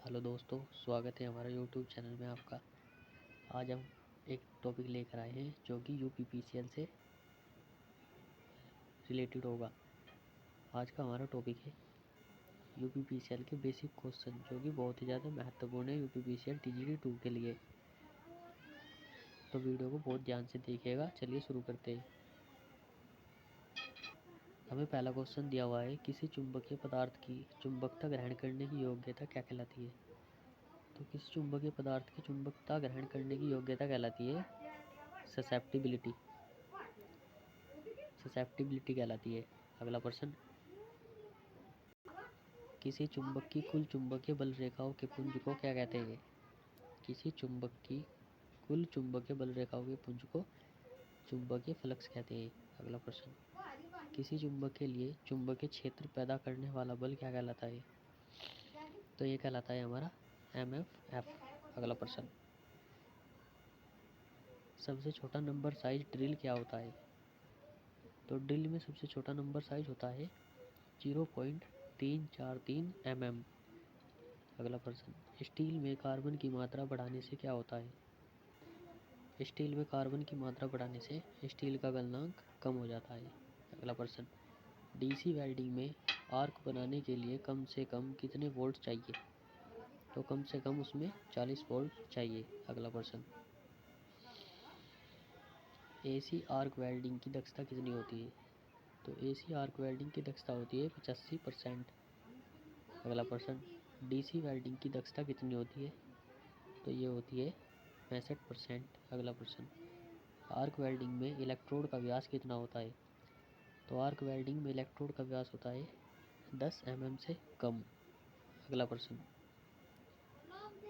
Hello दोस्तों, स्वागत है हमारा यूट्यूब चैनल में आपका। आज हम एक टॉपिक लेकर आए हैं जो कि यूपीपीसीएल से रिलेटेड होगा। आज का हमारा टॉपिक है यूपीपीसीएल के बेसिक क्वेश्चन, जो कि बहुत ही ज़्यादा महत्वपूर्ण है यूपीपीसीएल टीजीटी 2 के लिए। तो वीडियो को बहुत ध्यान से देखिएगा। चलिए शुरू करते हैं। हमें पहला क्वेश्चन दिया हुआ है, किसी चुंबकीय पदार्थ की चुंबकता ग्रहण करने की योग्यता क्या कहलाती है। तो किसी चुंबकीय पदार्थ की चुंबकता ग्रहण करने की योग्यता कहलाती है ससेप्टिबिलिटी कहलाती है। अगला प्रश्न, किसी चुंबक की कुल चुंबकीय बल रेखाओं के पुंज को क्या कहते हैं। किसी चुंबक की कुल चुंबकीय बल रेखाओं के पुंज को चुंबकीय फ्लक्स कहते हैं। अगला प्रश्न, किसी चुंबक के लिए चुंबकीय क्षेत्र पैदा करने वाला बल क्या कहलाता है। तो ये कहलाता है हमारा MFF। अगला प्रश्न, सबसे छोटा नंबर साइज ड्रिल क्या होता है। तो ड्रिल में सबसे छोटा नंबर साइज होता है 0.343 mm। अगला प्रश्न, स्टील में कार्बन की मात्रा बढ़ाने से क्या होता है। स्टील में कार्बन की मात्रा बढ़ाने से स्टील का गलनांक कम हो जाता है। अगला प्रश्न, डीसी वेल्डिंग में आर्क बनाने के लिए कम से कम कितने वोल्ट चाहिए। तो कम से कम उसमें 40 वोल्ट चाहिए। अगला प्रश्न, एसी आर्क वेल्डिंग की दक्षता कितनी होती है। तो एसी आर्क वेल्डिंग की दक्षता होती है 85%। अगला प्रश्न, डीसी वेल्डिंग की दक्षता कितनी होती है। तो ये होती है 65%। अगला प्रश्न, आर्क वेल्डिंग में इलेक्ट्रोड का व्यास कितना होता है। तो आर्क वेल्डिंग में इलेक्ट्रोड का व्यास होता है 10 mm से कम। अगला प्रश्न,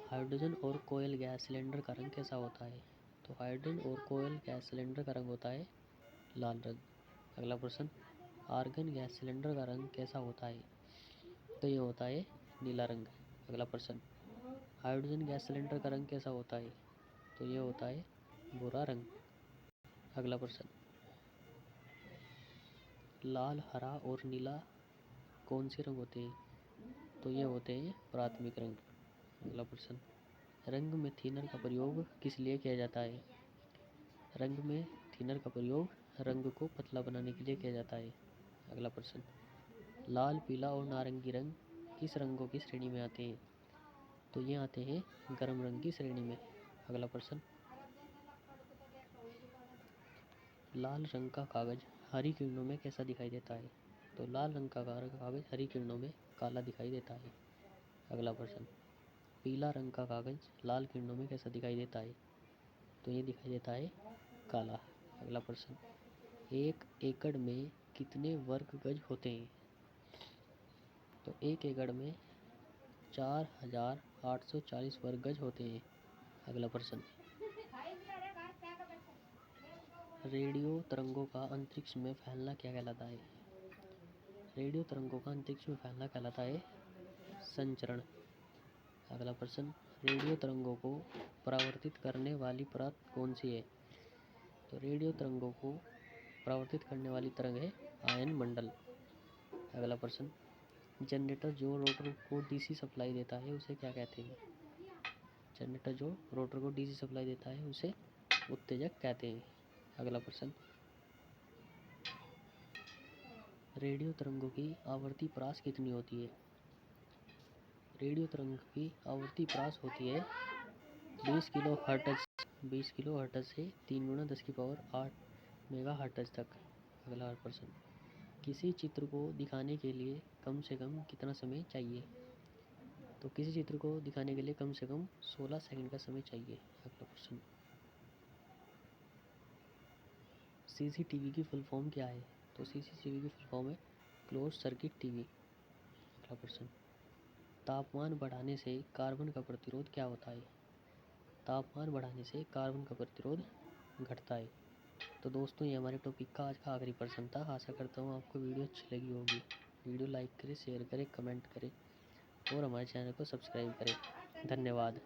हाइड्रोजन और कोयल गैस सिलेंडर का रंग कैसा होता है। तो हाइड्रोजन और कोयल गैस सिलेंडर का रंग होता है लाल रंग। अगला प्रश्न, आर्गन गैस सिलेंडर का रंग कैसा होता है। तो ये होता है नीला रंग। अगला प्रश्न, हाइड्रोजन गैस सिलेंडर का रंग कैसा होता है। तो ये होता है भूरा रंग। अगला प्रश्न, लाल, हरा और नीला कौन से रंग होते हैं। तो ये होते हैं प्राथमिक रंग। अगला प्रश्न, रंग में थिनर का प्रयोग किस लिए किया जाता है। रंग में थिनर का प्रयोग रंग को पतला बनाने के लिए किया जाता है। अगला प्रश्न, लाल, पीला और नारंगी रंग किस रंगों की श्रेणी में आते हैं। तो ये आते हैं गर्म रंग की श्रेणी में। अगला प्रश्न, लाल रंग का कागज हरी किरणों में कैसा दिखाई देता है। तो लाल रंग का कागज हरी किरणों में काला दिखाई देता है। अगला प्रश्न, पीला रंग का कागज लाल किरणों में कैसा दिखाई देता है। तो ये दिखाई देता है काला। अगला प्रश्न, 1 एकड़ में कितने वर्ग गज होते हैं। तो 1 एकड़ में 4840 वर्ग गज होते हैं। अगला प्रश्न, रेडियो तरंगों का अंतरिक्ष में फैलना क्या कहलाता है। रेडियो तरंगों का अंतरिक्ष में फैलना कहलाता है संचरण। अगला प्रश्न, रेडियो तरंगों को परावर्तित करने वाली परत कौन सी है। तो रेडियो तरंगों को परावर्तित करने वाली तरंग है आयन मंडल। अगला प्रश्न, जनरेटर जो रोटर को डीसी सप्लाई देता है उसे क्या कहते हैं। जनरेटर जो रोटर को डीसी सप्लाई देता है उसे उत्तेजक कहते हैं। अगला प्रश्न, रेडियो तरंगों की आवर्ती परास कितनी होती है। रेडियो तरंग की आवर्ती परास होती है 20 किलो हर्ट्ज से 3 × 10⁸ मेगा हर्ट्ज तक। अगला प्रश्न, किसी चित्र को दिखाने के लिए कम से कम कितना समय चाहिए। तो किसी चित्र को दिखाने के लिए कम से कम 16 सेकंड का समय चाहिए। अगला प्रश्न, CCTV की फुल फॉर्म क्या है। तो CCTV की फुल फॉर्म है क्लोज सर्किट टीवी। अगला प्रश्न, तापमान बढ़ाने से कार्बन का प्रतिरोध क्या होता है। तापमान बढ़ाने से कार्बन का प्रतिरोध घटता है। तो दोस्तों, ये हमारे टॉपिक का आज का आखिरी प्रश्न था। आशा करता हूँ आपको वीडियो अच्छी लगी होगी। वीडियो लाइक करें, शेयर करें, कमेंट करें और हमारे चैनल को सब्सक्राइब करें। धन्यवाद।